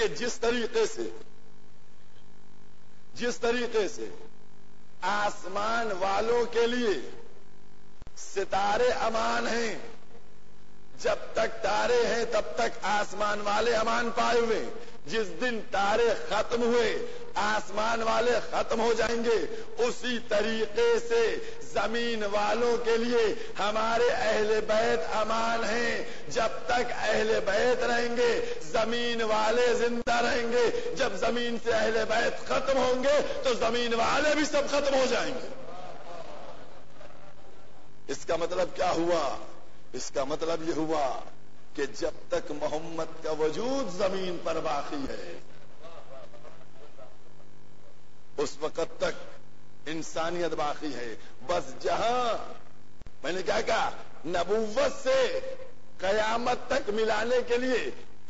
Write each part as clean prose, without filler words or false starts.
کہ جس طریقے سے آسمان والوں کے لیے ستارے امان ہیں، جب تک تارے ہیں تب تک آسمان والے امان پائے ہوئے، جس دن تارے ختم ہوئے آسمان والے ختم ہو جائیں گے، اسی طریقے سے زمین والوں کے لیے ہمارے اہل بیت امان ہیں، جب تک اہل بیت رہیں گے زمین والے زندہ رہیں گے، جب زمین سے اہل بیت ختم ہوں گے تو زمین والے بھی سب ختم ہو جائیں گے۔ اس کا مطلب کیا ہوا؟ اس کا مطلب یہ ہوا کہ جب تک محمد کا وجود زمین پر باقی ہے اس وقت تک انسانیت باقی ہے۔ بس جہاں میں نے کیا کہا، نبوت سے قیامت تک ملانے کے لیے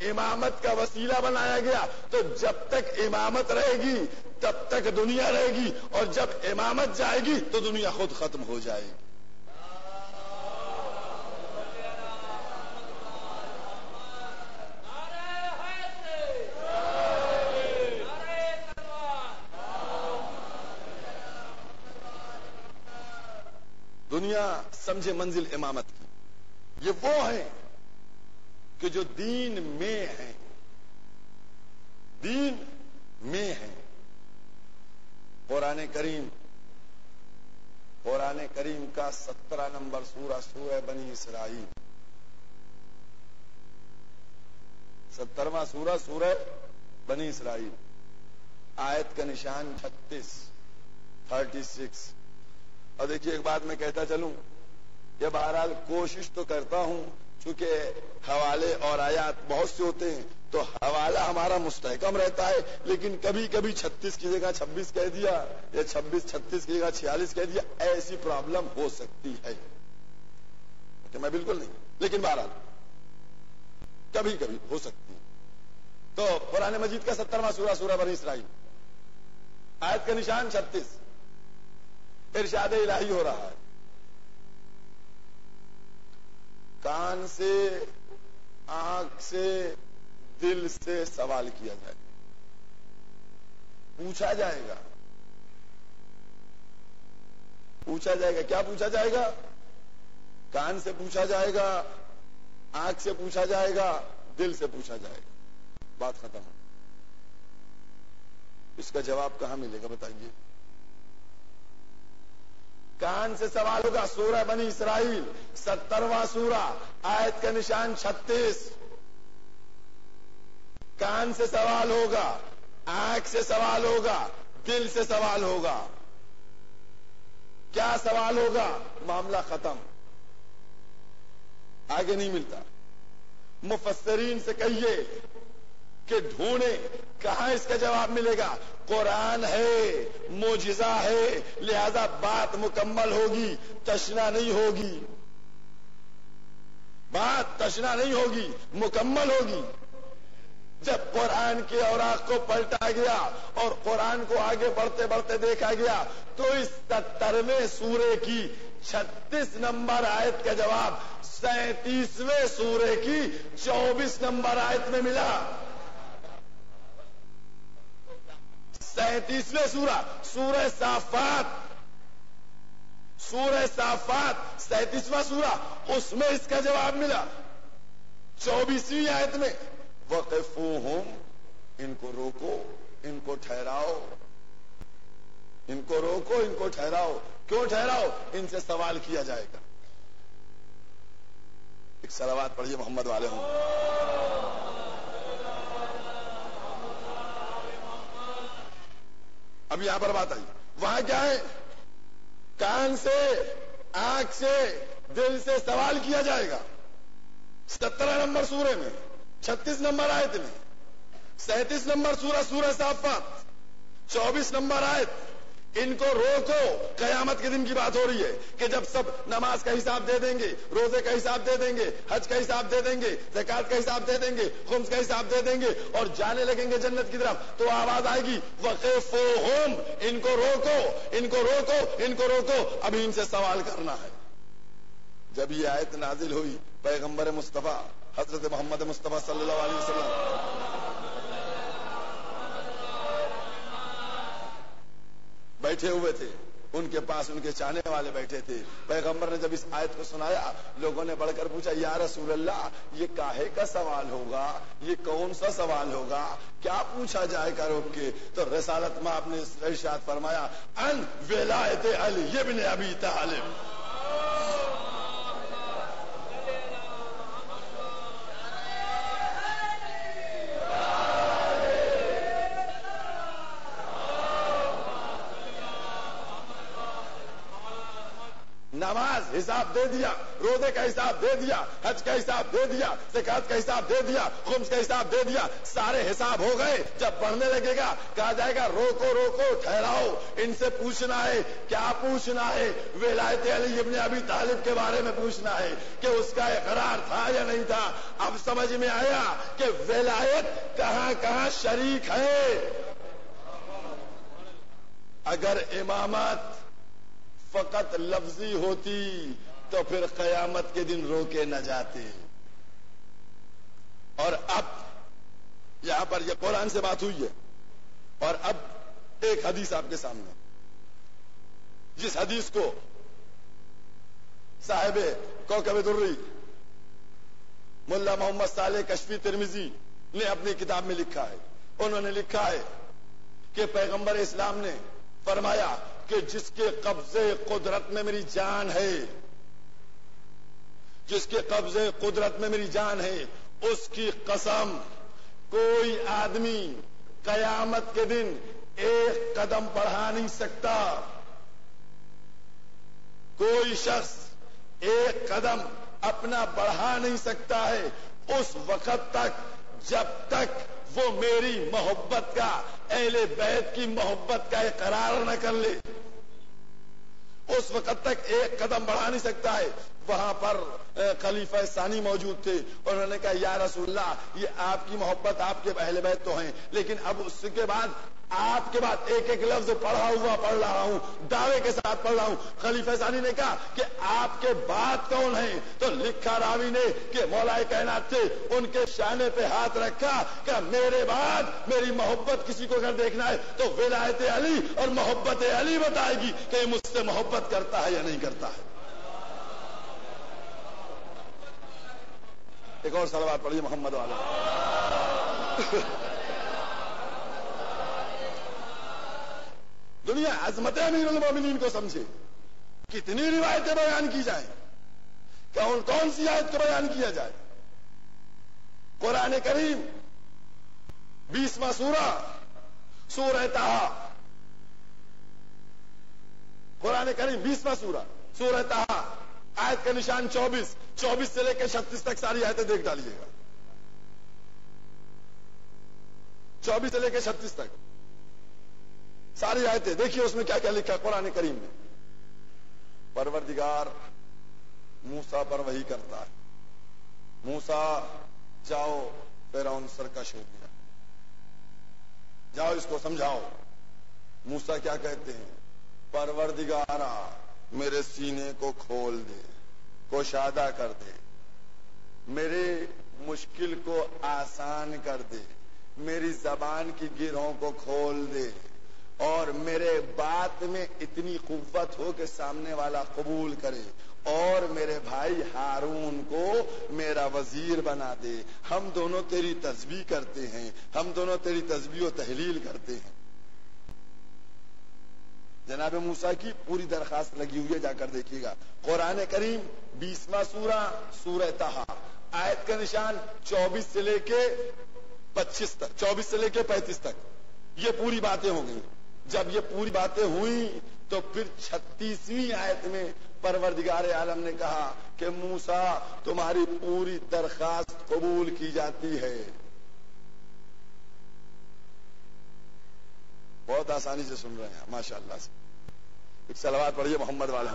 امامت کا وسیلہ بنایا گیا، تو جب تک امامت رہے گی تب تک دنیا رہے گی، اور جب امامت جائے گی تو دنیا خود ختم ہو جائے گی۔ دنیا سمجھے منزل امامت کی، یہ وہ ہیں کہ جو دین میں ہیں، دین میں ہیں۔ قرآن کریم کا 17 نمبر سورہ، سورہ بنی اسرائیل، 17واں سورہ، سورہ بنی اسرائیل، آیت کا نشان 36۔ اور دیکھیے ایک بات میں کہتا چلوں، یہ بہرحال کوشش تو کرتا ہوں، چونکہ حوالے اور آیات بہت سے ہوتے ہیں تو حوالہ ہمارا مستحکم رہتا ہے، لیکن کبھی کبھی 36 کی جگہ 26 کہہ دیا، یا 36 کی جگہ 46 کہہ دیا، ایسی پرابلم ہو سکتی ہے کہ میں بالکل نہیں، لیکن بہرحال کبھی کبھی ہو سکتی ہے۔ تو قرآن مجید کا 17واں سورہ، سورہ بنی اسرائیل، آیت کا نشان 36، ارشاد الہی ہو رہا ہے، کان سے، آنکھ سے، دل سے سوال کیا جائے گا، پوچھا جائے گا۔ پوچھا جائے گا، کیا پوچھا جائے گا؟ کان سے پوچھا جائے گا، آنکھ سے پوچھا جائے گا، دل سے پوچھا جائے گا، بات ختم ہے۔ اس کا جواب کہاں ملے گا بتائیے؟ کان سے سوال ہوگا، سورہ بنی اسرائیل 17واں سورہ، آیت کا نشان 36۔ کان سے سوال ہوگا، آنکھ سے سوال ہوگا، دل سے سوال ہوگا۔ کیا سوال ہوگا؟ معاملہ ختم، آگے نہیں ملتا۔ مفسرین سے کہیے کہ ڈھونڈیں کہاں اس کا جواب ملے گا۔ قرآن ہے، معجزہ ہے، لہذا بات مکمل ہوگی، تشنا نہیں ہوگی، بات تشنا نہیں ہوگی، مکمل ہوگی۔ جب قرآن کے اوراق کو پلٹا گیا اور قرآن کو آگے بڑھتے بڑھتے دیکھا گیا تو اس 77ویں سورے کی 36 نمبر آیت کا جواب 37ویں سورے کی 24 نمبر آیت میں ملا۔ 37ویں سورہ، سورہ صافات، سورہ صافات 37واں سورہ، اس میں اس کا جواب ملا۔ 24ویں آیت میں وقفوہم، ان کو روکو، ان کو ٹھہراؤ، ان کو روکو، ان کو ٹھہراؤ۔ کیوں ٹھہراؤ؟ ان سے سوال کیا جائے گا۔ ایک صلوات پڑھیے محمد والے ہوں۔ اب یہاں پر بات آئی، وہاں کیا ہے؟ کان سے، آنکھ سے، دل سے سوال کیا جائے گا۔ 17 نمبر سورے میں، 36 نمبر آیت میں، 37 نمبر سورہ، سورہ صافات، 24 نمبر آیت۔ ان کو روکو، قیامت کے دن کی بات ہو رہی ہے کہ جب سب نماز کا حساب دے دیں گے، روزے کا حساب دے دیں گے، حج کا حساب دے دیں گے، زکات کا حساب دے دیں گے، خمس کا حساب دے دیں گے اور جانے لگیں گے جنت کی طرف، تو آواز آئے گی وقفوہم، ان کو روکو، ان کو روکو، ان کو روکو، ابھی ان سے سوال کرنا ہے۔ جب یہ آیت نازل ہوئی، پیغمبر مصطفیٰ حضرت محمد مصطفیٰ صلی اللہ علیہ وسلم بیٹھے ہوئے تھے، ان کے پاس ان کے چاہنے والے بیٹھے تھے. پیغمبر نے جب اس آیت کو سنایا، لوگوں نے بڑھ کر پوچھا یا رسول اللہ یہ کاہے کا سوال ہوگا، یہ کون سا سوال ہوگا، کیا پوچھا جائے گا روک کے؟ تو رسالت میں آپ نے ارشاد فرمایا ان ولایت علی ابن ابی طالب. نماز حساب دے دیا، روزے کا حساب دے دیا، حج کا حساب دے دیا، زکات کا حساب دے دیا، خمس کا حساب دے دیا، سارے حساب ہو گئے. جب پڑھنے لگے گا کہا جائے گا روکو روکو ٹھہراؤ، ان سے پوچھنا ہے. کیا پوچھنا ہے؟ ولایت علی ابن ابی طالب کے بارے میں پوچھنا ہے کہ اس کا اقرار تھا یا نہیں تھا. اب سمجھ میں آیا کہ ولایت کہاں کہاں شریک ہے. اگر امامت فقط لفظی ہوتی تو پھر قیامت کے دن روکے نہ جاتے. اور اب یہاں پر یہ قرآن سے بات ہوئی ہے، اور اب ایک حدیث آپ کے سامنے، جس حدیث کو صاحب کوکب دری ملا محمد صالح کشفی ترمذی نے اپنی کتاب میں لکھا ہے. انہوں نے لکھا ہے کہ پیغمبر اسلام نے فرمایا کہ جس کے قبضے قدرت میں میری جان ہے، جس کے قبضے قدرت میں میری جان ہے، اس کی قسم کوئی آدمی قیامت کے دن ایک قدم بڑھا نہیں سکتا. کوئی شخص ایک قدم اپنا بڑھا نہیں سکتا ہے اس وقت تک جب تک وہ میری محبت کا، اہل بیت کی محبت کا اقرار نہ کر لے. اس وقت تک ایک قدم بڑھا نہیں سکتا ہے. وہاں پر خلیفہ ثانی موجود تھے، انہوں نے کہا یا رسول اللہ یہ آپ کی محبت، آپ کے اہل بیت تو ہیں، لیکن اب اس کے بعد آپ کے بعد ایک ایک لفظ پڑھ رہا ہوں، دعوے کے ساتھ پڑھ رہا ہوں. خلیفہ ثانی نے کہا کہ آپ کے بعد کون ہیں؟ تو لکھا راوی نے کہ مولا کائنات تھے، ان کے شانے پہ ہاتھ رکھا کہ میرے بعد میری محبت کسی کو اگر دیکھنا ہے تو ولایت علی اور محبت علی بتائے گی کہ یہ مجھ سے محبت کرتا ہے یا نہیں کرتا ہے. ایک اور صلوات پڑھیے محمد والا. دنیا عظمت امیر المومنین کو سمجھے. کتنی روایتیں بیان کی جائیں، کون سی آیت کو بیان کیا جائے. قرآن کریم 20واں سورہ، سورہ طٰہٰ. قرآن کریم 20واں سورہ، سورہ طٰہٰ، آیت کا نشان 24 سے لے کے 36 تک ساری آیتیں دیکھ ڈالیے گا. 24 سے لے کے 36 تک ساری آیتیں دیکھیے، اس میں کیا کیا لکھا ہے قرآن کریم میں. پروردگار موسیٰ پر وحی کرتا ہے، موسیٰ جاؤ فرعون سرکش ہو گیا، جاؤ اس کو سمجھاؤ. موسیٰ کیا کہتے ہیں؟ پروردگارا میرے سینے کو کھول دے، کشادہ کر دے، میرے مشکل کو آسان کر دے، میری زبان کی گرہوں کو کھول دے، اور میرے بات میں اتنی قوت ہو کہ سامنے والا قبول کرے، اور میرے بھائی ہارون کو میرا وزیر بنا دے. ہم دونوں تیری تسبیح کرتے ہیں، ہم دونوں تیری تسبیح و تحلیل کرتے ہیں. جناب موسیٰ کی پوری درخواست لگی ہوئی ہے، جا کر دیکھیے گا. قرآن کریم 20واں سورہ، سورہ طٰہٰ، آیت کا نشان 24 سے لے کے 25 تک، 24 سے لے کے 35 تک. یہ پوری باتیں ہو گئی. جب یہ پوری باتیں ہوئی تو پھر 36ویں آیت میں پروردگار عالم نے کہا کہ موسیٰ تمہاری پوری درخواست قبول کی جاتی ہے. بہت آسانی سے سن رہے ہیں ماشاءاللہ سے. ایک صلوات پڑھیے محمد والے.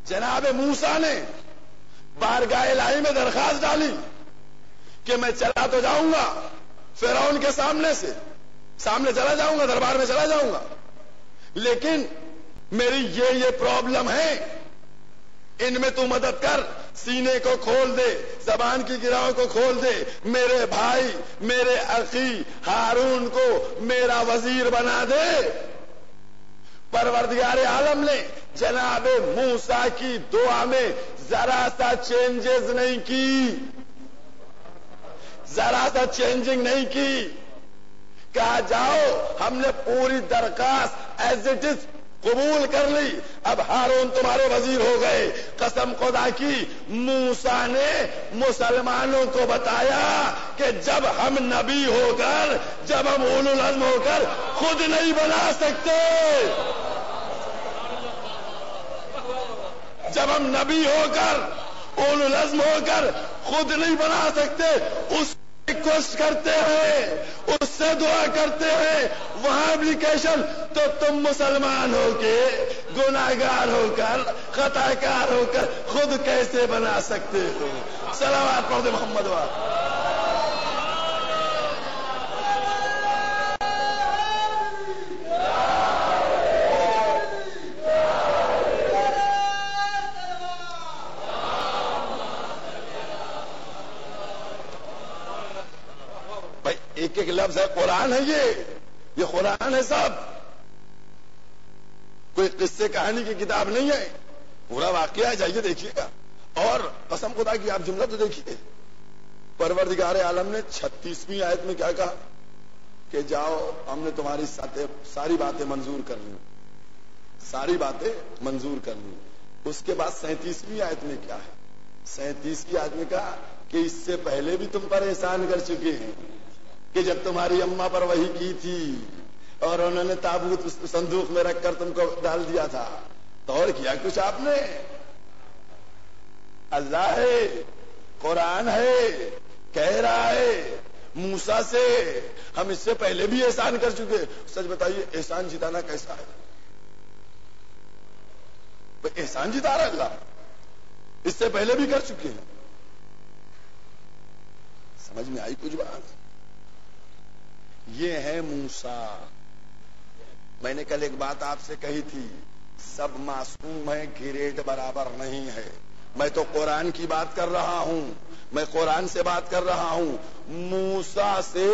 جناب موسیٰ نے بارگاہ الہی میں درخواست ڈالی کہ میں چلا تو جاؤں گا فرعون کے سامنے چلا جاؤں گا، دربار میں چلا جاؤں گا، لیکن میری یہ پرابلم ہے، ان میں تو مدد کر، سینے کو کھول دے، زبان کی گراہوں کو کھول دے، میرے بھائی میرے اخی ہارون کو میرا وزیر بنا دے۔ پروردگار عالم نے جناب موسیٰ کی دعا میں ذرا سا چینجز نہیں کی، ذرا سا چینجنگ نہیں کی، کہا جاؤ ہم نے پوری درخواست ایز اٹ از قبول کر لی، اب ہارون تمہارے وزیر ہو گئے۔ قسم خدا کی موسیٰ نے مسلمانوں کو بتایا کہ جب ہم نبی ہو کر، جب ہم اولو العزم ہو کر خود نہیں بنا سکتے، جب ہم نبی ہو کر اولو العزم ہو کر خود نہیں بنا سکتے، اس ریکویسٹ کرتے ہیں، اس سے دعا کرتے ہیں وہاں اپلیکیشن، تو تم مسلمان ہو کے گناہگار ہو کر خطا کار ہو کر خود کیسے بنا سکتے ہو؟ صلوات پڑھ دے محمد وال۔ ایک ایک لفظ ہے، قرآن ہے، یہ قرآن ہے صاحب، کوئی قصے کہانی کی کتاب نہیں ہے، پورا واقعہ ہے، جائیے دیکھیے گا۔ اور قسم خدا کی آپ جملہ تو دیکھیے، پروردگار عالم نے 36ویں آیت میں کیا کہا کہ جاؤ ہم نے تمہاری ساری باتیں منظور کر لی، ساری باتیں منظور کر لی۔ اس کے بعد 37ویں آیت میں کیا ہے؟ 37ویں آیت میں کہا کہ اس سے پہلے بھی تم پر احسان کر چکے ہیں، کہ جب تمہاری اماں پر وحی کی تھی اور انہوں نے تابوت صندوق میں رکھ کر تم کو ڈال دیا تھا، تو اور کیا کچھ آپ نے؟ اللہ ہے، قرآن ہے، کہہ رہا ہے موسیٰ سے ہم اس سے پہلے بھی احسان کر چکے۔ سچ بتائیے احسان جتانا کیسا ہے؟ احسان جتا رہا اللہ، اس سے پہلے بھی کر چکے ہیں۔ سمجھ میں آئی کچھ بات؟ یہ ہے موسیٰ۔ میں نے کل ایک بات آپ سے کہی تھی، سب معصوم ہیں، گریڈ برابر نہیں ہے۔ میں تو قرآن کی بات کر رہا ہوں، میں قرآن سے بات کر رہا ہوں۔ موسیٰ سے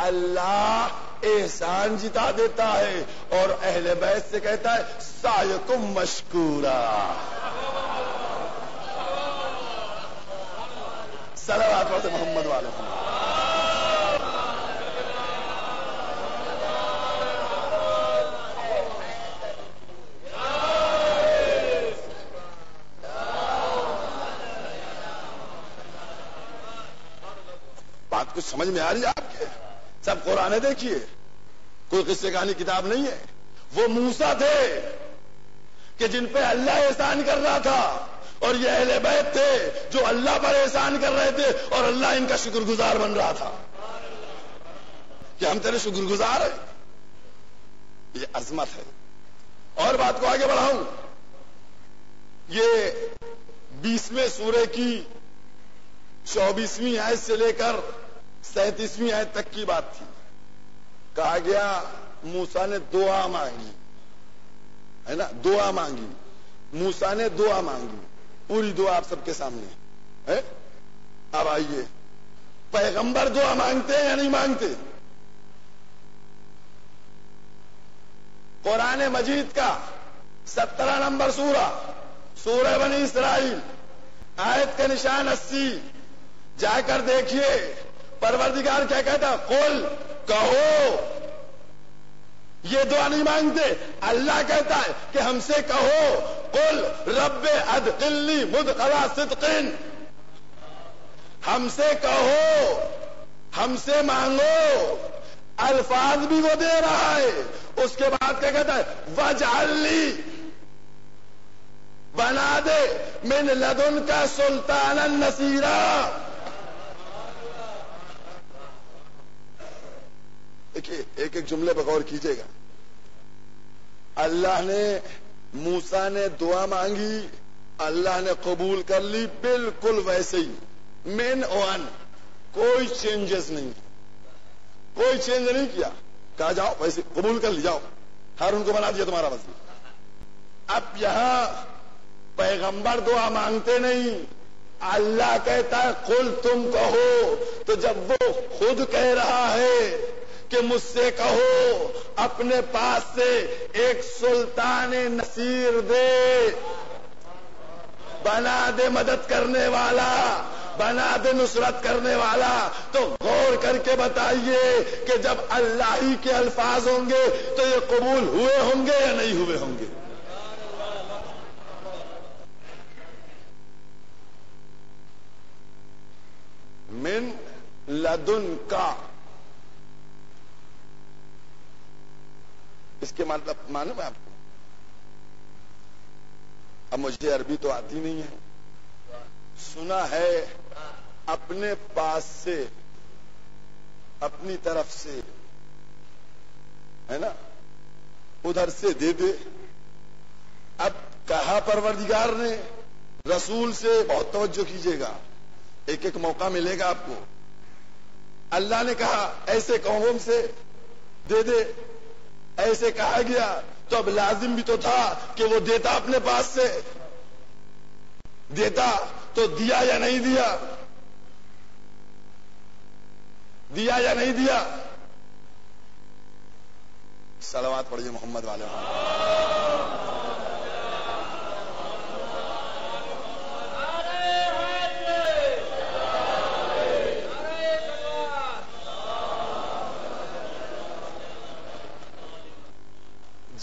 اللہ احسان جتا دیتا ہے اور اہل بیت سے کہتا ہے سعیکم مشکورا۔ صلوات پڑھتے محمد والے محمد۔ بات کچھ سمجھ میں آ رہی ہے آپ کے؟ سب قرآن دیکھیے، کوئی قصے کہانی کتاب نہیں ہے۔ وہ موسیٰ تھے کہ جن پہ اللہ احسان کر رہا تھا، اور یہ اہل بیت تھے جو اللہ پر احسان کر رہے تھے اور اللہ ان کا شکر گزار بن رہا تھا کہ ہم تیرے شکر گزار ہیں۔ یہ عظمت ہے۔ اور بات کو آگے بڑھاؤں، یہ 20ویں سورے کی 24ویں آیت سے لے کر 37ویں آیت تک کی بات تھی۔ کہا گیا موسیٰ نے دعا مانگی، ہے نا، دعا مانگی، موسیٰ نے دعا مانگی، پوری دعا آپ سب کے سامنے ہے۔ اب آئیے، پیغمبر دعا مانگتے ہیں یا نہیں مانگتے؟ قرآن مجید کا 17 نمبر سورہ بنی اسرائیل، آیت کا نشان 80، جا کر دیکھیے پروردگار کیا کہتا، قل، کہو۔ یہ دعا نہیں مانگتے، اللہ کہتا ہے کہ ہم سے کہو، قل رب ادخلنی مدخلا صدق، ہم سے کہو، ہم سے مانگو۔ الفاظ بھی وہ دے رہا ہے، اس کے بعد کیا کہتا ہے، وجعل لی، بنا دے من لدن کا سلطانا نصیرا۔ دیکھیے ایک ایک جملے پہ غور کیجیے گا۔ اللہ نے، موسیٰ نے دعا مانگی، اللہ نے قبول کر لی بالکل ویسے ہی، من ون، کوئی چینجز نہیں، کوئی چینج نہیں کیا، کہا جاؤ ویسے قبول کر لی، جاؤ ہارون کو بنا دیا تمہارا وزیر. اب یہاں پیغمبر دعا مانگتے نہیں، اللہ کہتا ہے قل تم کہو. تو جب وہ خود کہہ رہا ہے کہ مجھ سے کہو اپنے پاس سے ایک سلطان نصیر دے، بنا دے مدد کرنے والا، بنا دے نصرت کرنے والا، تو غور کر کے بتائیے کہ جب اللہ ہی کے الفاظ ہوں گے تو یہ قبول ہوئے ہوں گے یا نہیں ہوئے ہوں گے؟ من لدن کا، اس کے مطلب معلوم ہے آپ کو؟ اب مجھے عربی تو آتی نہیں ہے، سنا ہے اپنے پاس سے، اپنی طرف سے، ہے نا، ادھر سے دے دے. اب کہا پروردگار نے رسول سے، بہت توجہ کیجیے گا، ایک ایک موقع ملے گا آپ کو. اللہ نے کہا ایسے قوم سے دے دے، ایسے کہا گیا تو اب لازم بھی تو تھا کہ وہ دیتا اپنے پاس سے. دیتا تو دیا یا نہیں دیا؟ دیا یا نہیں دیا؟ صلوات پڑھیے محمد والے.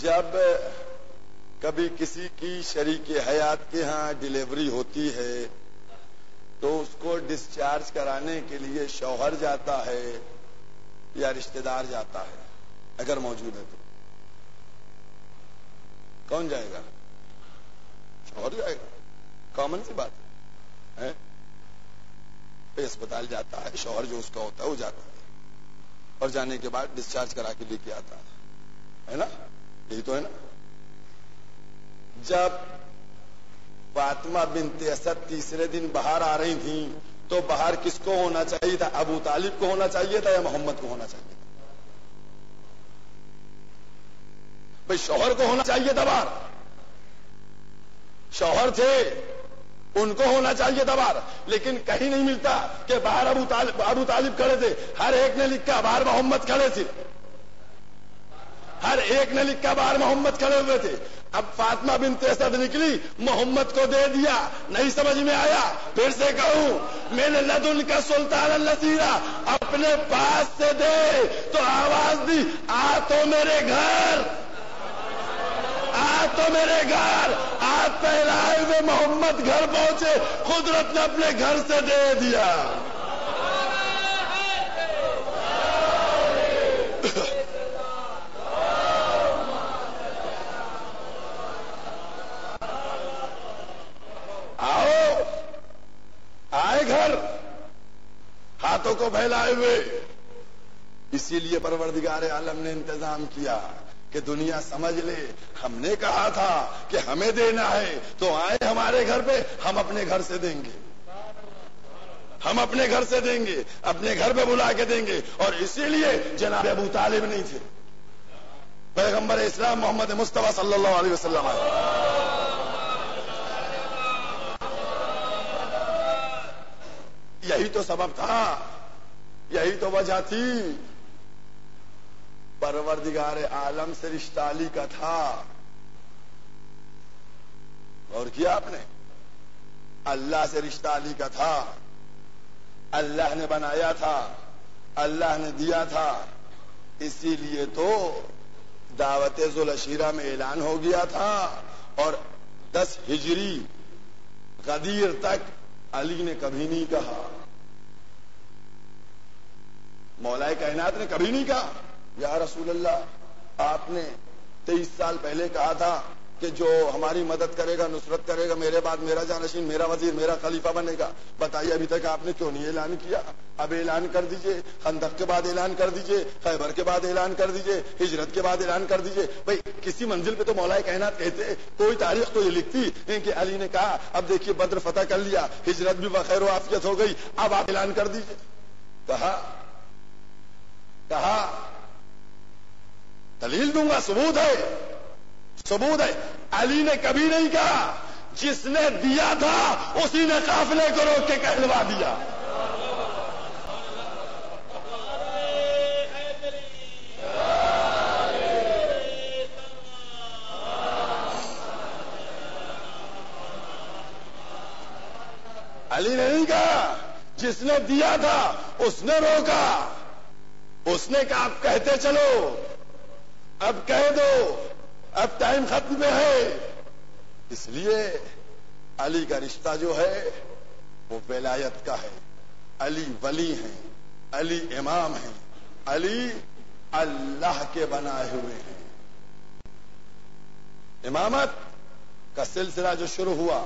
جب کبھی کسی کی شریک حیات کے ہاں ڈیلیوری ہوتی ہے تو اس کو ڈسچارج کرانے کے لیے شوہر جاتا ہے یا رشتہ دار جاتا ہے؟ اگر موجود ہے تو کون جائے گا؟ شوہر جائے گا، کامن سی بات ہے. اسپتال جاتا ہے، شوہر جو اس کا ہوتا ہے وہ جاتا ہے، اور جانے کے بعد ڈسچارج کرا کے لے کے آتا ہے نا؟ یہی تو ہے نا. جب فاطمہ بنت اسد تیسرے دن باہر آ رہی تھیں تو باہر کس کو ہونا چاہیے تھا؟ ابو طالب کو ہونا چاہیے تھا یا محمد کو ہونا چاہیے تھا؟ بھائی شوہر کو ہونا چاہیے تھا باہر، شوہر تھے ان کو ہونا چاہیے تھا باہر، لیکن کہیں نہیں ملتا کہ باہر ابو طالب کھڑے تھے. ہر ایک نے لکھا باہر محمد کھڑے تھے، ہر ایک نے لکھا باہر محمد کھڑے ہوئے تھے. اب فاطمہ بنت اسد نکلی، محمد کو دے دیا. نہیں سمجھ میں آیا؟ پھر سے کہوں، میں نے لدن کا سلطان النصیرہ، اپنے پاس سے دے. تو آواز دی، آ تو میرے گھر، آ تو میرے گھر. آج پہلائے ہوئے محمد گھر پہنچے، قدرت نے اپنے گھر سے دے دیا. آئے گھر ہاتھوں کو پھیلائے ہوئے. اسی لیے پروردگار عالم نے انتظام کیا کہ دنیا سمجھ لے ہم نے کہا تھا کہ ہمیں دینا ہے تو آئے ہمارے گھر پہ، ہم اپنے گھر سے دیں گے، ہم اپنے گھر سے دیں گے، اپنے گھر پہ بلا کے دیں گے. اور اسی لیے جناب ابو طالب نہیں تھے، پیغمبر اسلام محمد مصطفیٰ صلی اللہ علیہ وسلم آئے. یہی تو سبب تھا، یہی تو وجہ تھی. پروردگار عالم سے رشتہ علی کا تھا. اور کیا آپ نے؟ اللہ سے رشتہ علی کا تھا. اللہ نے بنایا تھا، اللہ نے دیا تھا. اسی لیے تو دعوت ذوالعشیرہ میں اعلان ہو گیا تھا، اور 10 ہجری غدیر تک علی نے کبھی نہیں کہا، مولا کائنات نے کبھی نہیں کہا یا رسول اللہ آپ نے 23 سال پہلے کہا تھا کہ جو ہماری مدد کرے گا، نصرت کرے گا، میرے بعد میرا جانشین، میرا وزیر، میرا خلیفہ بنے گا. بتائیے ابھی تک آپ نے کیوں نہیں اعلان کیا؟ اب اعلان کر دیجئے، خندق کے بعد اعلان کر دیجئے، خیبر کے بعد اعلان کر دیجئے، ہجرت کے بعد اعلان کر دیجئے. بھائی کسی منزل پہ تو مولا کائنات کہتے، کوئی تاریخ تو یہ لکھتی کہ علی نے کہا اب دیکھیے بدر فتح کر لیا، ہجرت بھی بخیر و عافیت ہو گئی، اب آپ اعلان کر دیجئے. کہا دلیل دوں گا، ثبوت ہے، ثبوت ہے. علی نے کبھی نہیں کہا جس نے دیا تھا اسی نے قافلے کو روک کے کہلوا دیا. علی نے نہیں کہا جس نے دیا تھا اس نے روکا، اس نے کہا اب کہتے چلو، اب کہہ دو، اب ٹائم ختم پہ ہے. اس لیے علی کا رشتہ جو ہے وہ ولایت کا ہے. علی ولی ہیں، علی امام ہیں، علی اللہ کے بنائے ہوئے ہیں. امامت کا سلسلہ جو شروع ہوا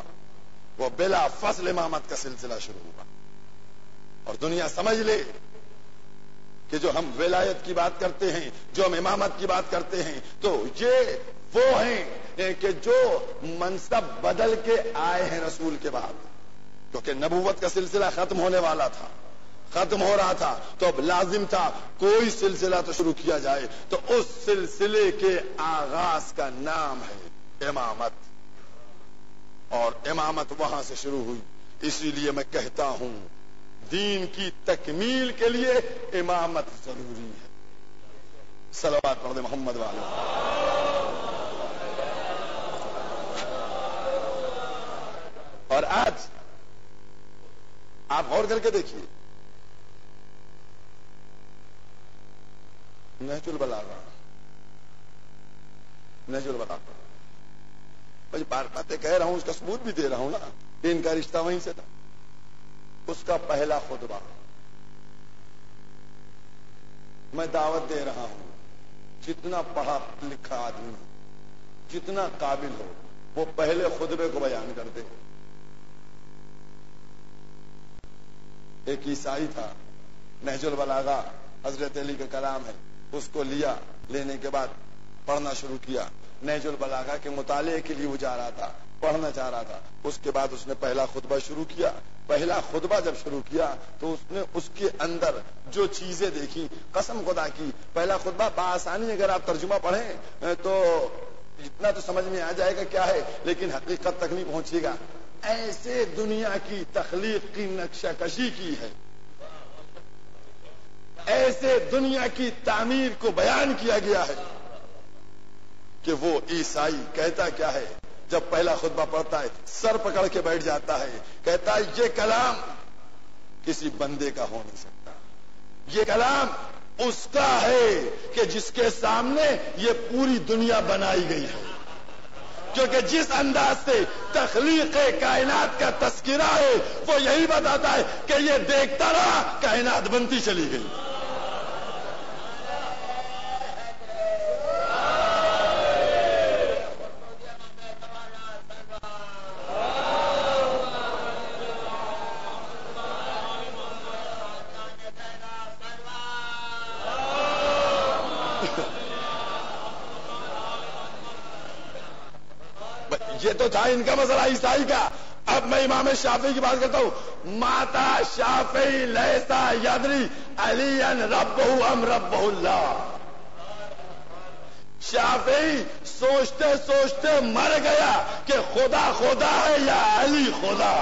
وہ بلا فصل امامت کا سلسلہ شروع ہوا. اور دنیا سمجھ لے کہ جو ہم ولایت کی بات کرتے ہیں، جو ہم امامت کی بات کرتے ہیں، تو یہ وہ ہیں کہ جو منصب بدل کے آئے ہیں رسول کے بعد، کیونکہ نبوت کا سلسلہ ختم ہونے والا تھا، ختم ہو رہا تھا، تو اب لازم تھا کوئی سلسلہ تو شروع کیا جائے. تو اس سلسلے کے آغاز کا نام ہے امامت، اور امامت وہاں سے شروع ہوئی. اسی لیے میں کہتا ہوں دین کی تکمیل کے لیے امامت ضروری ہے. صلوات پڑھ دے محمد والے. اور آج آپ غور کر کے دیکھیے نہج البلاغہ، نہج البلاغہ بھائی بار باتیں کہہ رہا ہوں، اس کا ثبوت بھی دے رہا ہوں نا کہ ان کا رشتہ وہیں سے تھا. اس کا پہلا خطبہ میں دعوت دے رہا ہوں، جتنا پڑھا لکھا آدمی ہو، جتنا قابل ہو، وہ پہلے خطبے کو بیان کر دے. ایک عیسائی تھا، نہج البلاغہ حضرت علی کا کلام ہے، اس کو لیا، لینے کے بعد پڑھنا شروع کیا. نہج البلاغہ کے مطالعے کے لیے وہ جا رہا تھا، پڑھنا چاہ رہا تھا. اس کے بعد اس نے پہلا خطبہ شروع کیا. پہلا خطبہ جب شروع کیا تو اس نے اس کے اندر جو چیزیں دیکھی، قسم خدا کی پہلا خطبہ بآسانی اگر آپ ترجمہ پڑھیں تو اتنا تو سمجھ میں آ جائے گا کیا ہے، لیکن حقیقت تک نہیں پہنچے گا. ایسے دنیا کی تخلیق کی نقشہ کشی کی ہے، ایسے دنیا کی تعمیر کو بیان کیا گیا ہے کہ وہ عیسائی کہتا کیا ہے جب پہلا خطبہ پڑھتا ہے، سر پکڑ کے بیٹھ جاتا ہے، کہتا ہے یہ کلام کسی بندے کا ہو نہیں سکتا، یہ کلام اس کا ہے کہ جس کے سامنے یہ پوری دنیا بنائی گئی ہے. کیونکہ جس انداز سے تخلیق کائنات کا تذکرہ ہے وہ یہی بتاتا ہے کہ یہ دیکھتا رہا کائنات بنتی چلی گئی. یہ تو تھا ان کا مسئلہ عیسائی کا. اب میں امام شافعی کی بات کرتا ہوں. ماتا شافعی لیسا یدری علی ربہ ام ربہ اللہ. شافعی سوچتے سوچتے مر گیا کہ خدا خدا ہے یا علی خدا.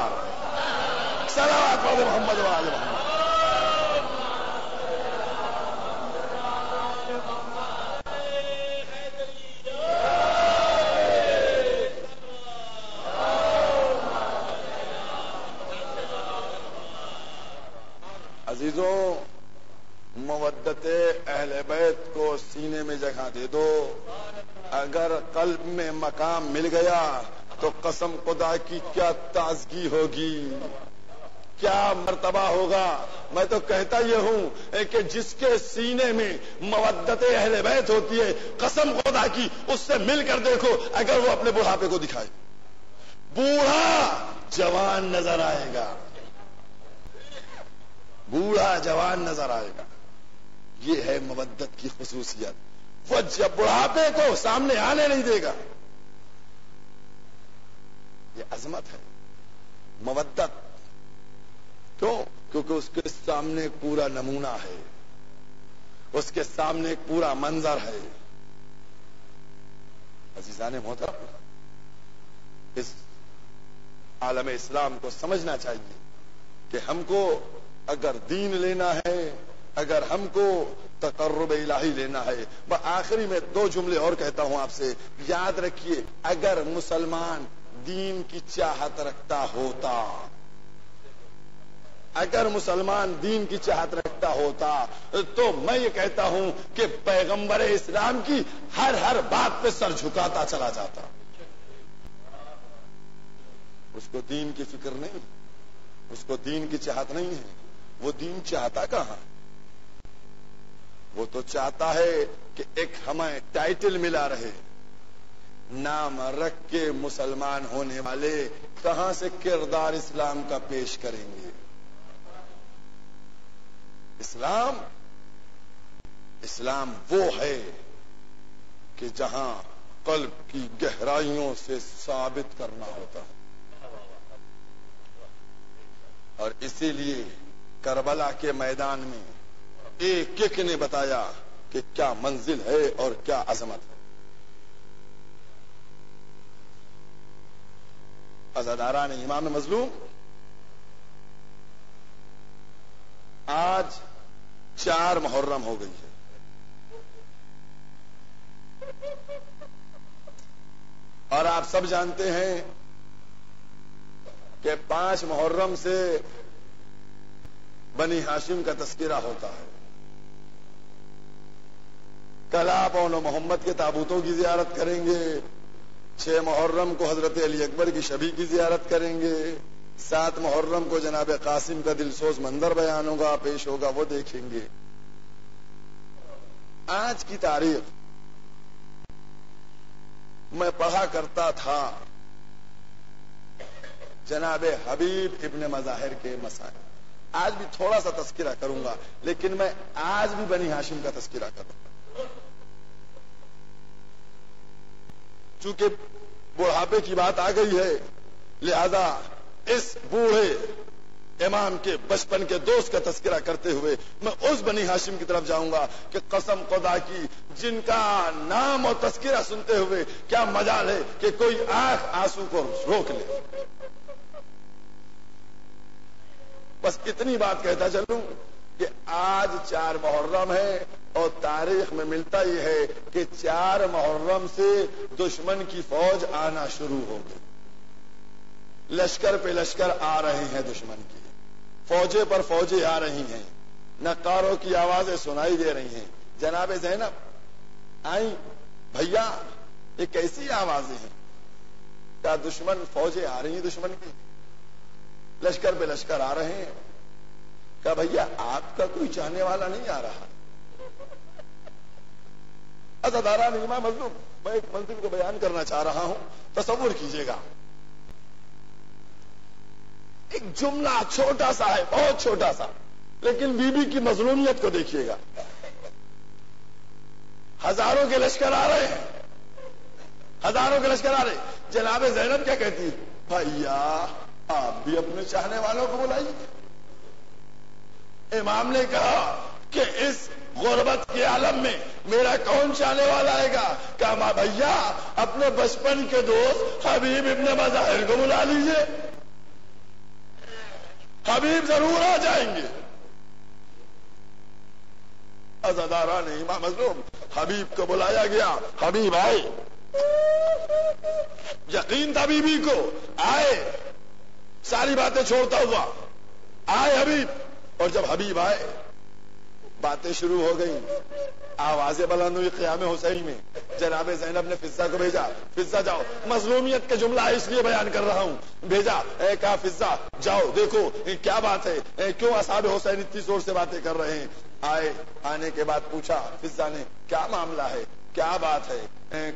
صلوات پڑھ محمد وآل محمد. عزیزوں، مودت اہل بیت کو سینے میں جگہ دے دو. اگر قلب میں مقام مل گیا تو قسم خدا کی کیا تازگی ہوگی، کیا مرتبہ ہوگا. میں تو کہتا یہ ہوں کہ جس کے سینے میں مودت اہل بیت ہوتی ہے، قسم خدا کی اس سے مل کر دیکھو، اگر وہ اپنے بڑھاپے کو دکھائے، بوڑھا جوان نظر آئے گا، بوڑھا جوان نظر آئے گا. یہ ہے مودت کی خصوصیت. وہ جب بڑھاپے کو سامنے آنے نہیں دے گا. یہ عظمت ہے مودت. کیوں؟ کیونکہ اس کے سامنے پورا نمونہ ہے، اس کے سامنے پورا منظر ہے. عزیزان محترم، اس عالم اسلام کو سمجھنا چاہیے کہ ہم کو اگر دین لینا ہے، اگر ہم کو تقرب الہی لینا ہے، آخری میں 2 جملے اور کہتا ہوں آپ سے، یاد رکھیے اگر مسلمان دین کی چاہت رکھتا ہوتا، اگر مسلمان دین کی چاہت رکھتا ہوتا تو میں یہ کہتا ہوں کہ پیغمبر اسلام کی ہر بات پہ سر جھکاتا چلا جاتا۔ اس کو دین کی فکر نہیں، اس کو دین کی چاہت نہیں ہے، وہ دین چاہتا کہاں؟ وہ تو چاہتا ہے کہ ایک ہمیں ٹائٹل ملا رہے، نام رکھ کے مسلمان ہونے والے کہاں سے کردار اسلام کا پیش کریں گے؟ اسلام وہ ہے کہ جہاں قلب کی گہرائیوں سے ثابت کرنا ہوتا ہے، اور اسی لیے کربلا کے میدان میں ایک ایک نے بتایا کہ کیا منزل ہے اور کیا عظمت ہے۔ عزاداران امام مظلوم، آج 4 محرم ہو گئی ہے، اور آپ سب جانتے ہیں کہ 5 محرم سے بنی ہاشم کا تذکرہ ہوتا ہے۔ کل آپ اون محمد کے تابوتوں کی زیارت کریں گے، 6 محرم کو حضرت علی اکبر کی شبیہ کی زیارت کریں گے، 7 محرم کو جناب قاسم کا دلسوز منظر بیان ہوگا، پیش ہوگا، وہ دیکھیں گے۔ آج کی تاریخ میں پڑھا کرتا تھا جناب حبیب ابن مظاہر کے مسائل، آج بھی تھوڑا سا تذکرہ کروں گا، لیکن میں آج بھی بنی ہاشم کا تذکرہ کروں گا، چونکہ بڑھاپے کی بات آ گئی ہے، لہذا اس بوڑھے امام کے بچپن کے دوست کا تذکرہ کرتے ہوئے میں اس بنی ہاشم کی طرف جاؤں گا کہ قسم خدا کی جن کا نام اور تذکرہ سنتے ہوئے کیا مجال ہے کہ کوئی آنکھ آنسو کو روک لے۔ بس اتنی بات کہتا چلوں کہ آج 4 محرم ہے، اور تاریخ میں ملتا یہ ہے کہ 4 محرم سے دشمن کی فوج آنا شروع ہو گئی، لشکر پہ لشکر آ رہے ہیں، دشمن کی فوجیں پر فوجیں آ رہی ہیں، نقاروں کی آوازیں سنائی دے رہی ہیں۔ جناب زینب آئیں، بھیا یہ کیسی آوازیں ہیں؟ کیا دشمن فوجیں آ رہی ہیں، دشمن کی لشکر پہ لشکر آ رہے ہیں؟ کہا بھیا آپ کا کوئی چاہنے والا نہیں آ رہا۔ عزاداران امام مظلوم، میں ایک منزل کو بیان کرنا چاہ رہا ہوں، تصور کیجئے گا، ایک جملہ چھوٹا سا ہے، بہت چھوٹا سا، لیکن بی بی کی مظلومیت کو دیکھیے گا۔ ہزاروں کے لشکر آ رہے ہیں، ہزاروں کے لشکر آ رہے ہیں، جناب زینب کیا کہتی ہے؟ بھیا آپ بھی اپنے چاہنے والوں کو بلائیے۔ امام نے کہا کہ اس غربت کے عالم میں میرا کون چاہنے والا آئے گا؟ کہا ماں بھیا اپنے بچپن کے دوست حبیب ابن مظاہر کو بلا لیجئے، حبیب ضرور آ جائیں گے۔ عزاداران امام مظلوم، حبیب کو بلایا گیا، حبیب آئے، یقین تھا بی بی کو، آئے ساری باتیں چھوڑتا ہوا، آئے حبیب، اور جب حبیب آئے باتیں شروع ہو گئی، آوازیں بلند ہوئی قیام حسین میں۔ جناب زینب نے فضہ کو بھیجا، فضہ جاؤ، مظلومیت کا جملہ اس لیے بیان کر رہا ہوں، بھیجا، کہا فضہ جاؤ دیکھو کیا بات ہے، کیوں اصحاب حسین اتنی زور سے باتیں کر رہے ہیں۔ آئے، آنے کے بعد پوچھا فضہ نے کیا معاملہ ہے، کیا بات ہے؟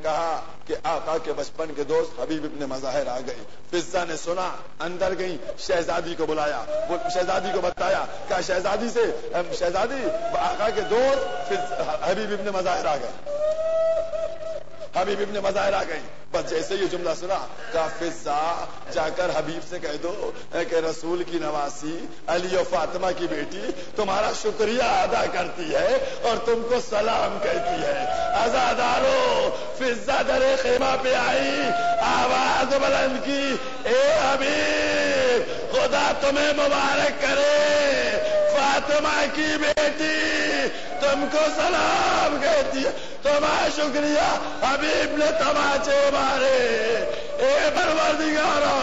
کہا کہ آقا کے بچپن کے دوست حبیب ابن مظاہر آ گئے۔ فضہ نے سنا، اندر گئی، شہزادی کو بلایا، وہ شہزادی کو بتایا، کہا شہزادی سے، شہزادی آقا کے دوست حبیب ابن مظاہر آ گئے، حبیب ابن مظاہر آ گئے۔ بس جیسے یہ جملہ سنا، کہا فضہ جا کر حبیب سے کہہ دو کہ رسول کی نواسی علی و فاطمہ کی بیٹی تمہارا شکریہ ادا کرتی ہے اور تم کو سلام کہتی ہے۔ عزادارو فضا در خیمہ پہ آئی، آواز بلند کی، اے حبیب خدا تمہیں مبارک کرے، فاطمہ کی بیٹی تم کو سلام کہتی ہے، تمہارا شکریہ حبیب نے تماچے مارے۔ اے پروردگارا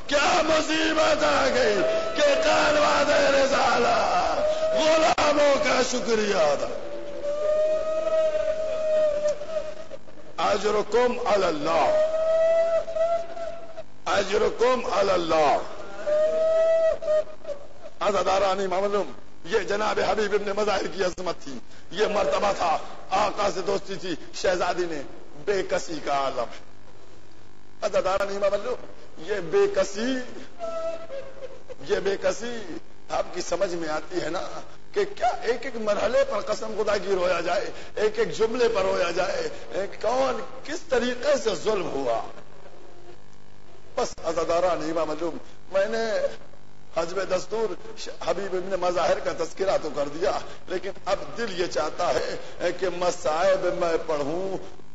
کیا مصیبت آ گئی کہ قانواد رسالہ غلاموں کا شکریہ ادا۔ اجرکم علی اللہ، اجرکم علی اللہ۔ عزادارانی معلوم، یہ جناب حبیب ابن مظاہر کی عظمت تھی، یہ مرتبہ تھا، آقا سے دوستی تھی، شہزادی نے بے کسی کا عالم ہے۔ عزادارانی معلوم، یہ بے کسی آپ کی سمجھ میں آتی ہے نا کہ کیا ایک ایک مرحلے پر قسم خدا کی رویا جائے، ایک ایک جملے پر رویا جائے، کون کس طریقے سے ظلم ہوا۔ بس عزاداران معلوم، میں نے حجب دستور حبیب ابن مظاہر کا تذکرہ تو کر دیا، لیکن اب دل یہ چاہتا ہے کہ مصائب میں پڑھوں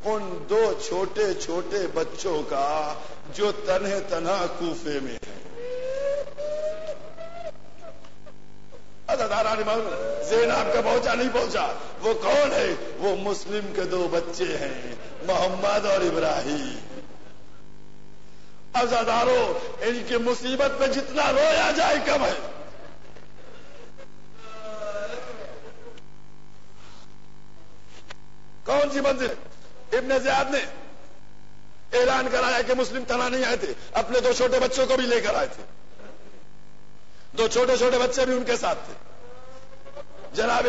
ان دو چھوٹے چھوٹے بچوں کا جو تنہے تنہا کوفے میں ہیں۔ عزاداران ذہن آپ کا پہنچا نہیں پہنچا، وہ کون ہے؟ وہ مسلم کے دو بچے ہیں، محمد اور ابراہیم۔ عزادارو ان کی مصیبت پہ جتنا رویا جائے کم ہے۔ کون سی منزل؟ ابن زیاد نے اعلان کرایا کہ مسلم تنہا نہیں آئے تھے، اپنے دو چھوٹے بچوں کو بھی لے کر آئے تھے، دو چھوٹے چھوٹے بچے بھی ان کے ساتھ تھے، جناب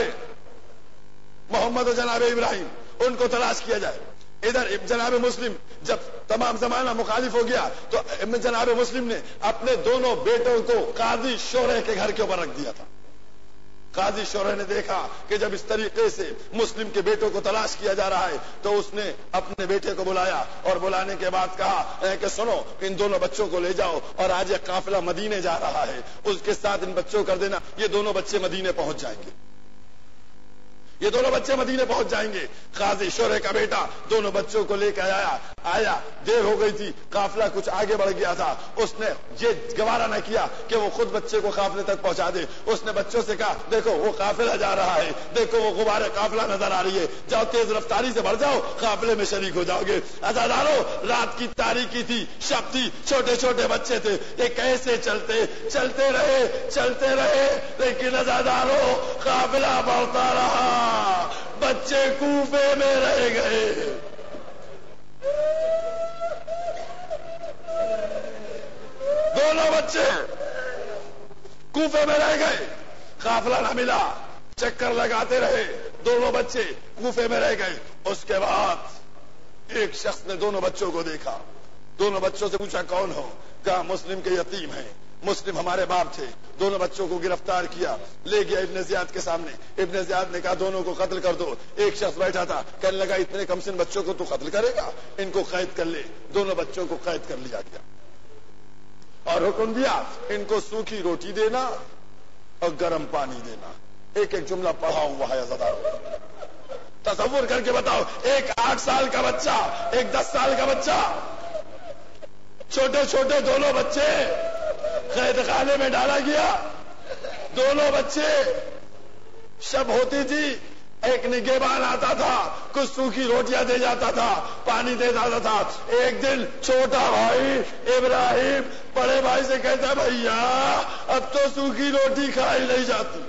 محمد اور جناب ابراہیم، ان کو تلاش کیا جائے۔ ادھر جناب مسلم جب تمام زمانہ مخالف ہو گیا تو جناب مسلم نے اپنے دونوں بیٹوں کو قاضی شورح کے گھر کے اوپر رکھ دیا تھا۔ قاضی شورح نے دیکھا کہ جب اس طریقے سے مسلم کے بیٹوں کو تلاش کیا جا رہا ہے تو اس نے اپنے بیٹے کو بلایا اور بلانے کے بعد کہا کہ سنو، ان دونوں بچوں کو لے جاؤ اور آج ایک قافلہ مدینے جا رہا ہے، اس کے ساتھ ان بچوں کر دینا، یہ دونوں بچے مدینے پہنچ جائیں گے، یہ دونوں بچے مدینے پہنچ جائیں گے۔ قاضی شورح کا بیٹا دونوں بچوں کو لے کے آیا، دیر ہو گئی تھی، قافلہ کچھ آگے بڑھ گیا تھا، اس نے یہ گوارا نہ کیا کہ وہ خود بچے کو قافلے تک پہنچا دے، اس نے بچوں سے کہا دیکھو وہ قافلہ جا رہا ہے، دیکھو وہ غبار قافلہ نظر آ رہی ہے، جاؤ تیز رفتاری سے بڑھ جاؤ، قافلے میں شریک ہو جاؤ گے۔ عزادارو رات کی تاریکی تھی، شب تھی، چھوٹے چھوٹے بچے تھے، یہ کیسے چلتے رہے، لیکن عزادارو قافلہ بڑھتا رہا، بچے کوفے میں رہ گئے۔ دونوں بچے کوفے میں رہ گئے، قافلہ نہ ملا، چکر لگاتے رہے، دونوں بچے کوفے میں رہ گئے۔ اس کے بعد ایک شخص نے دونوں بچوں کو دیکھا، دونوں بچوں سے پوچھا کون ہو؟ کہا مسلم کے یتیم ہیں، مسلم ہمارے باپ تھے۔ دونوں بچوں کو گرفتار کیا، لے گیا ابن زیاد کے سامنے۔ ابن زیاد نے کہا دونوں کو قتل کر دو۔ ایک شخص بیٹھا تھا، کہنے لگا اتنے کم سن بچوں کو تو قتل کرے گا، ان کو قید کر لے۔ دونوں بچوں کو قید کر لیا گیا اور حکم دیا ان کو سوکھی روٹی دینا اور گرم پانی دینا۔ ایک ایک جملہ پڑھا ہوا ہے عزادارو، تصور کر کے بتاؤ، ایک 8 سال کا بچہ، ایک 10 سال کا بچہ، چھوٹے چھوٹے دونوں بچے قید خانے میں ڈالا گیا۔ دونوں بچے، شب ہوتی تھی، ایک نگہبان آتا تھا، کچھ سوکھی روٹیاں دے جاتا تھا، پانی دے جاتا تھا۔ ایک دن چھوٹا بھائی ابراہیم بڑے بھائی سے کہتا بھیا اب تو سوکھی روٹی کھائی نہیں جاتی،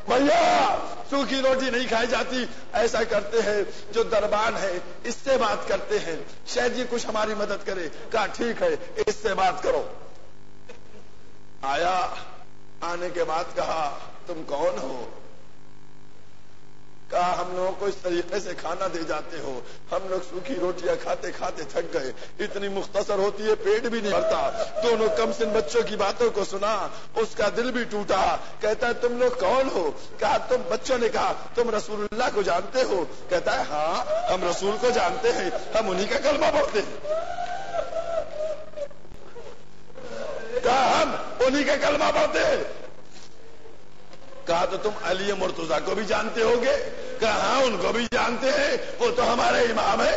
بھیا سوکھی روٹی نہیں کھائی جاتی۔ ایسا کرتے ہیں جو دربان ہے اس سے بات کرتے ہیں، شاید یہ کچھ ہماری مدد کرے۔ کہا ٹھیک ہے اس سے بات کرو۔ آیا، آنے کے بعد کہا تم کون ہو؟ کہا ہم لوگوں کو اس طریقے سے کھانا دے جاتے ہو، ہم لوگ سوکھی روٹیاں کھاتے کھاتے تھک گئے، اتنی مختصر ہوتی ہے پیٹ بھی نہیں بھرتا۔ دونوں کم سن بچوں کی باتوں کو سنا، اس کا دل بھی ٹوٹا۔ کہتا ہے تم لوگ کون ہو؟ کہا تم، بچوں نے کہا تم رسول اللہ کو جانتے ہو؟ کہتا ہے ہاں ہم رسول کو جانتے ہیں، ہم انہی کا کلمہ پڑھتے ہیں۔ کہا ہم انہی کا کلمہ پڑھتے ہیں۔ کہا تو تم علی مرتضیٰ کو بھی جانتے ہوگے؟ کہا ہاں ان کو بھی جانتے ہیں، وہ تو ہمارے امام ہے۔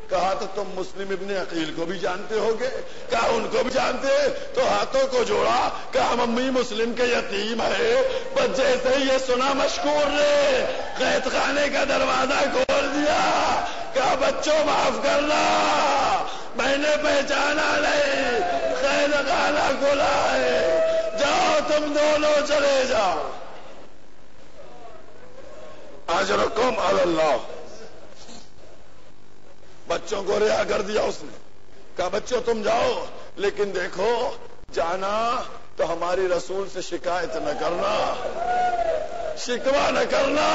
کہا تو تم مسلم ابن عقیل کو بھی جانتے ہوگے؟ کہا ان کو بھی جانتے ہیں۔ تو ہاتھوں کو جوڑا، کہا ممی مسلم کے یتیم ہے۔ بس جیسے ہی یہ سنا مشکور نے قید خانے کا دروازہ کھول دیا، کہا بچوں معاف کرنا، میں نے پہچانا نہیں، قید خانہ کھلا ہے، جاؤ تم دونوں چلے جاؤ۔ اجرکم علی اللہ۔ بچوں کو رہا کر دیا اس نے، کہا بچوں تم جاؤ، لیکن دیکھو جانا تو ہماری رسول سے شکایت نہ کرنا، شکوہ نہ کرنا۔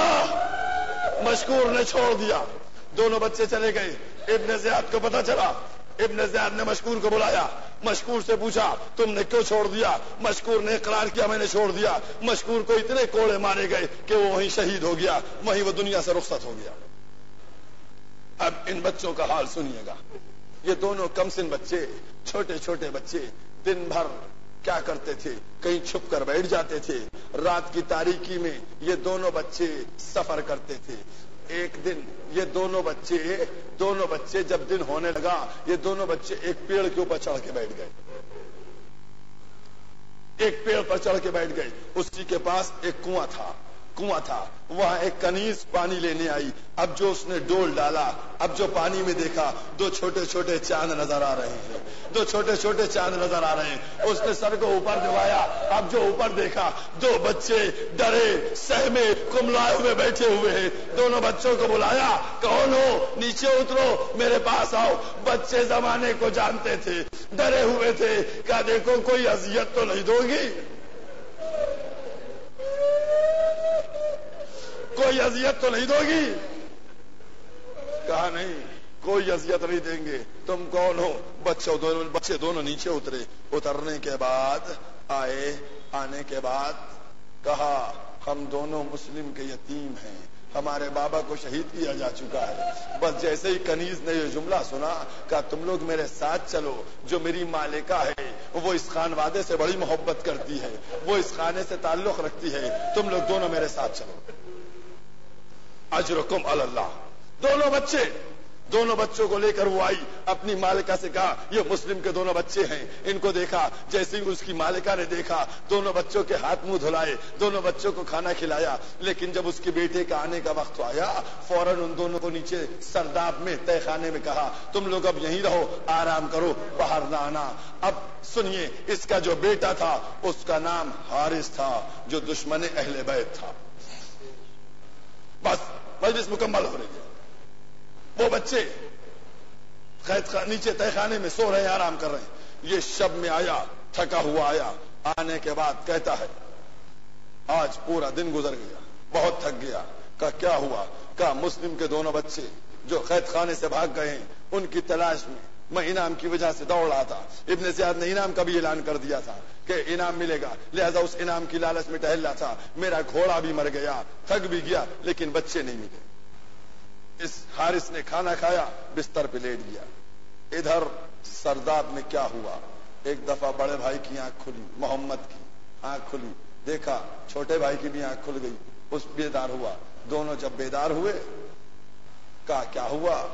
مشکور نے چھوڑ دیا، دونوں بچے چلے گئے۔ ابن زیاد کو پتا چلا، ابن زیاد نے مشکور کو بلایا، مشکور سے پوچھا تم نے کیوں چھوڑ دیا؟ مشکور نے اقرار کیا میں نے چھوڑ دیا۔ مشکور کو اتنے کوڑے مارے گئے کہ وہ وہیں شہید ہو گیا، وہیں وہ دنیا سے رخصت ہو گیا۔ اب ان بچوں کا حال سنیے گا۔ یہ دونوں کم سن بچے، چھوٹے چھوٹے بچے، دن بھر کیا کرتے تھے؟ کہیں چھپ کر بیٹھ جاتے تھے۔ رات کی تاریکی میں یہ دونوں بچے سفر کرتے تھے۔ ایک دن یہ دونوں بچے جب دن ہونے لگا، یہ دونوں بچے ایک پیڑ کے اوپر چڑھ کے بیٹھ گئے، ایک پیڑ پر چڑھ کے بیٹھ گئے۔ اسی کے پاس ایک کنواں تھا، وہاں ایک کنیز پانی لینے آئی۔ اب جو اس نے ڈول ڈالا، اب جو پانی میں دیکھا، دو چھوٹے چھوٹے چاند نظر آ رہے ہیں، دو چھوٹے چھوٹے چاند نظر آ رہے ہیں۔ اس نے سر کو اوپر دبایا، اب جو اوپر دیکھا، دو بچے ڈرے سہمے کملائے ہوئے بیٹھے ہوئے ہیں۔ دونوں بچوں کو بلایا، کون ہو؟ نیچے اترو، میرے پاس آؤ۔ بچے زمانے کو جانتے تھے، ڈرے ہوئے تھے، کہا دیکھو کوئی اذیت تو نہیں دو گی، کوئی اذیت تو نہیں دو گی؟ کہا نہیں کوئی اذیت نہیں دیں گے۔ تم کون ہو؟ بچے دونوں نیچے اترے۔ اترنے کے بعد آنے کے بعد کہا ہم دونوں مسلم کے یتیم ہیں، ہمارے بابا کو شہید کیا جا چکا ہے۔ بس جیسے ہی کنیز نے یہ جملہ سنا، کہا تم لوگ میرے ساتھ چلو، جو میری مالکہ ہے وہ اس خانوادے سے بڑی محبت کرتی ہے، وہ اس خانے سے تعلق رکھتی ہے، تم لوگ دونوں میرے ساتھ چلو۔ اجرکم علی اللہ۔ دونوں بچوں کو لے کر وہ آئی، اپنی مالکہ سے کہا یہ مسلم کے دونوں بچے ہیں۔ ان کو دیکھا، جیسے ہی اس کی مالکہ نے دیکھا، دونوں بچوں کے ہاتھ منہ دھلائے، دونوں بچوں کو کھانا کھلایا۔ لیکن جب اس کے بیٹے کا آنے کا وقت آیا، فوراً ان دونوں کو نیچے سرداب میں تہہ خانے میں کہا تم لوگ اب یہیں رہو، آرام کرو، باہر نہ آنا۔ اب سنیے، اس کا جو بیٹا تھا اس کا نام حارث تھا، جو دشمن اہل بیت تھا۔ بس مجلس مکمل ہو رہی ہے، وہ بچے نیچے تہہ خانے میں سو رہے ہیں، آرام کر رہے ہیں۔ یہ شب میں آیا، تھکا ہوا آیا، آنے کے بعد کہتا ہے آج پورا دن گزر گیا، بہت تھک گیا۔ کہا کیا ہوا؟ کہا مسلم کے دونوں بچے جو قید خانے سے بھاگ گئے ہیں، ان کی تلاش میں انعام کی وجہ سے دوڑ رہا تھا۔ ابن زیاد نے انعام کا بھی اعلان کر دیا تھا کہ انعام ملے گا، لہذا اس انعام کی لالچ میں ٹہل رہا تھا۔ میرا گھوڑا بھی مر گیا، تھک بھی گیا، لیکن بچے نہیں ملے۔ اس حارث نے کھانا کھایا، بستر پہ لیٹ گیا۔ ادھر سرداب میں کیا ہوا؟ ایک دفعہ بڑے بھائی کی آنکھ کھلی، محمد کی آنکھ کھلی، دیکھا چھوٹے بھائی کی بھی آنکھ کھل گئی، اس بیدار ہوا۔ دونوں جب بیدار ہوئے، کہا کیا ہوا؟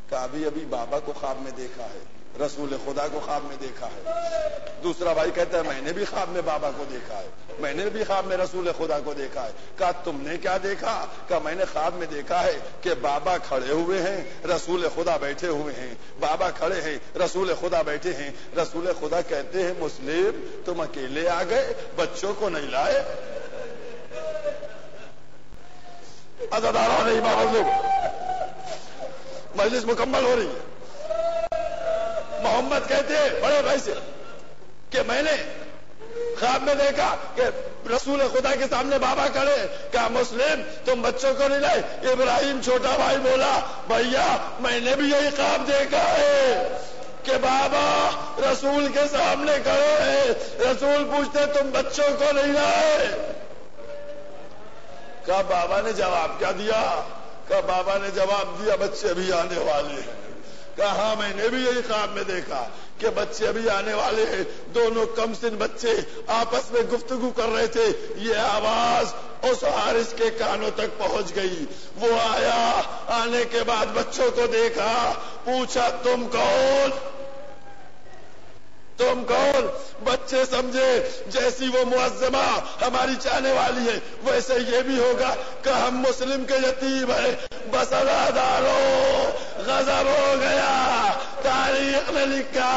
کہا ابھی بابا کو خواب میں دیکھا ہے، رسول خدا کو خواب میں دیکھا ہے۔ دوسرا بھائی کہتا ہے میں نے بھی خواب میں بابا کو دیکھا ہے، میں نے بھی خواب میں رسول خدا کو دیکھا ہے۔ کہا تم نے کیا دیکھا؟ کہا میں نے خواب میں دیکھا ہے کہ بابا کھڑے ہوئے ہیں، رسول خدا بیٹھے ہوئے ہیں، بابا کھڑے ہیں، رسول خدا بیٹھے ہیں۔ رسول خدا کہتے ہیں مسلم تم اکیلے آ گئے، بچوں کو نہیں لائے؟ عزاداران ایمان لوگ، مجلس مکمل ہو رہی ہے۔ محمد کہتے ہیں بڑے بھائی سے کہ میں نے خواب میں دیکھا کہ رسول خدا کے سامنے بابا کھڑے۔ کہا مسلم تم بچوں کو نہیں لائے؟ ابراہیم چھوٹا بھائی بولا بھیا میں نے بھی یہی خواب دیکھا ہے کہ بابا رسول کے سامنے کھڑے ہیں، رسول پوچھتے تم بچوں کو نہیں لائے؟ کہا بابا نے جواب کیا دیا؟ کہا بابا نے جواب دیا بچے بھی آنے والے ہیں۔ کہا ہاں میں نے بھی یہی خواب میں دیکھا کہ بچے ابھی آنے والے ہیں. دونوں کم سن بچے آپس میں گفتگو کر رہے تھے. یہ آواز اس حارث کے کانوں تک پہنچ گئی. وہ آیا, آنے کے بعد بچوں کو دیکھا, پوچھا تم کون؟ تم کون؟ بچے سمجھے جیسی وہ معظمہ ہماری چاہنے والی ہے ویسے یہ بھی ہوگا کہ ہم مسلم کے یتیم ہیں. بس ادادارو غضب ہو گیا. تاریخ نے لکھا,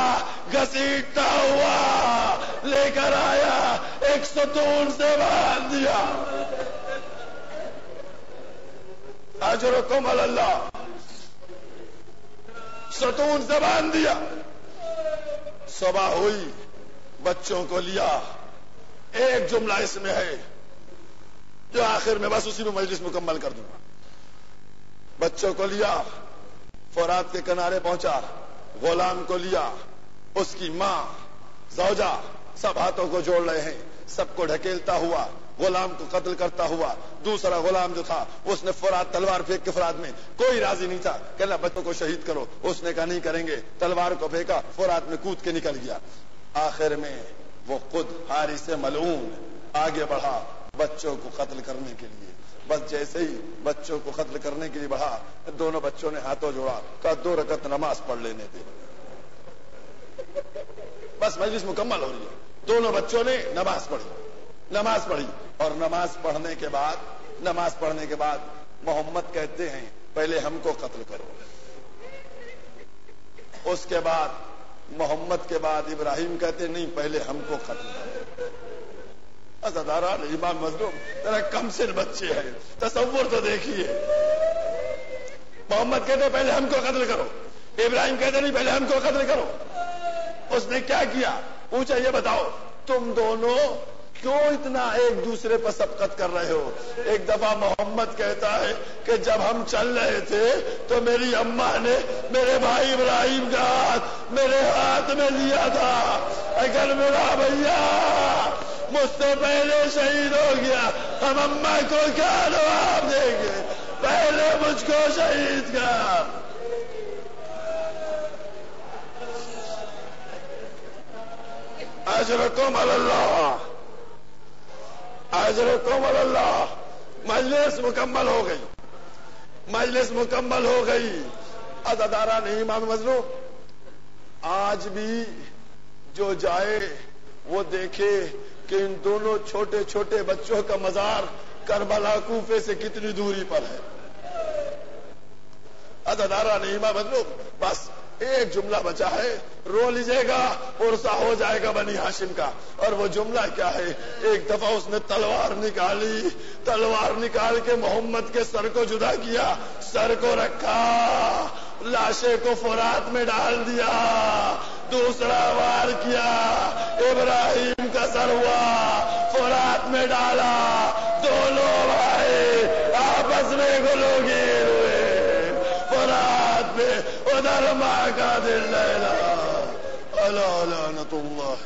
گھسیٹتا ہوا لے کر آیا, ایک ستون سے باندھ دیا. اجرکم علی اللہ, ستون سے باندھ دیا. صبح ہوئی, بچوں کو لیا. ایک جملہ اس میں ہے جو آخر میں بس اسی میں مجلس مکمل کر دوں گا. بچوں کو لیا, فرات کے کنارے پہنچا, غلام کو لیا, اس کی ماں, زوجہ سب ہاتھوں کو جوڑ رہے ہیں, سب کو ڈھکیلتا ہوا, غلام کو قتل کرتا ہوا. دوسرا غلام جو تھا اس نے فرات تلوار پھینک کے فرات میں, کوئی راضی نہیں تھا, کہنا بچوں کو شہید کرو. اس نے کہا نہیں کریں گے, تلوار کو پھینکا, فرات میں کود کے نکل گیا. آخر میں وہ خود حارث ملعون آگے بڑھا بچوں کو قتل کرنے کے لیے. بس جیسے ہی بچوں کو قتل کرنے کے لیے بڑھا, دونوں بچوں نے ہاتھوں جوڑا, کہا 2 رکعت نماز پڑھ لینے دے. بس مجلس مکمل ہو رہی ہے. دونوں بچوں نے نماز پڑھی اور نماز پڑھنے کے بعد محمد کہتے ہیں پہلے ہم کو قتل کرو. اس کے بعد محمد کے بعد ابراہیم کہتے نہیں پہلے ہم کو قتل کرو. عزاداران امام مظلوم ذرا کم سن بچے ہیں, تصور تو دیکھیے. محمد کہتے پہلے ہم کو قتل کرو, ابراہیم کہتے نہیں پہلے ہم کو قتل کرو. اس نے کیا کیا؟ پوچھا یہ بتاؤ تم دونوں کیوں اتنا ایک دوسرے پر سبقت کر رہے ہو؟ ایک دفعہ محمد کہتا ہے کہ جب ہم چل رہے تھے تو میری اماں نے میرے بھائی ابراہیم کا ہاتھ میرے ہاتھ میں لیا تھا. اگر میرا بھیا مجھ سے پہلے شہید ہو گیا ہم اماں کو کیا جواب دیں گے؟ پہلے مجھ کو شہید کر. اجرکم علی اللہ, اجرکم علی اللہ. مجلس مکمل ہو گئی. عزاداران امام مظلوم, آج بھی جو جائے وہ دیکھے کہ ان دونوں چھوٹے چھوٹے بچوں کا مزار کربلا کوفے سے کتنی دوری پر ہے. عزاداران امام مظلوم, بس ایک جملہ بچا ہے, رو لیجیے گا عرصہ ہو جائے گا بنی ہاشم کا. اور وہ جملہ کیا ہے؟ ایک دفعہ اس نے تلوار نکال کے محمد کے سر کو جدا کیا, سر کو رکھا, لاشے کو فرات میں ڈال دیا, دوسرا وار کیا, ابراہیم کا سر ہوا, فرات میں ڈالا, دونوں بھائی آپس میں گلوگیر ہوئے فرات میں. ادھر ماں کا دل لیلا, الا لعنت اللہ.